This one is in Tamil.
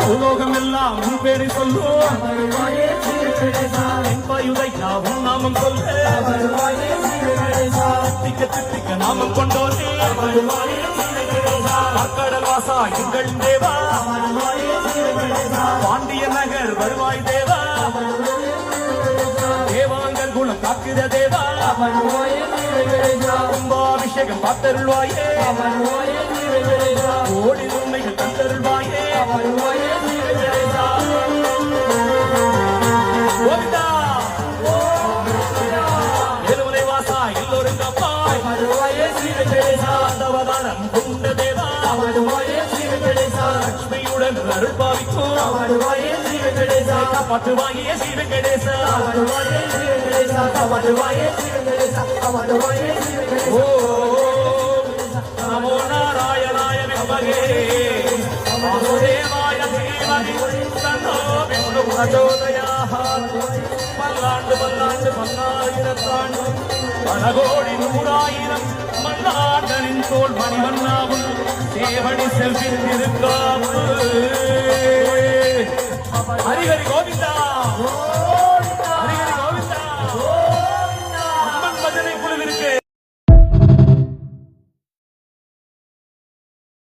உலோகம் எல்லாம் உன் பேரை சொல்லும் உன் நாமம் சொல்ல தித்திக்க நாமம் கொண்டோனே கடல் வாசா எங்கள் தேவா பாண்டிய நகர் வருவாய் தேவா தேவாங்கர் குணம் காக்கிற தேவா கும்பாபிஷேகம் பார்த்தருள்வாயே கோடி உண்மைகள் தந்தருள்வாயே எருமலை வாசா எல்லோரும் கப்பாய் அவதாரம் கொண்ட தேவா லட்சுமியுடன் அருள் பாவிக்கும் காப்பாற்றுவாயே ஸ்ரீ வெங்கடேசா நமோ நாராயணாய வித்மகே வாசுதேவாய தீமஹி தன்னோ விஷ்ணு பிரச்சோதயாத் பல்லாண்டு பல்லாண்டு பல்லாயிரத்தாண்டு பல கோடி நூறாயிரம் மல்லாண்டனின் தோல் மணிவண்ணாவும் சேவடி செல்வி திருக்காப்பு ஹரிஹரி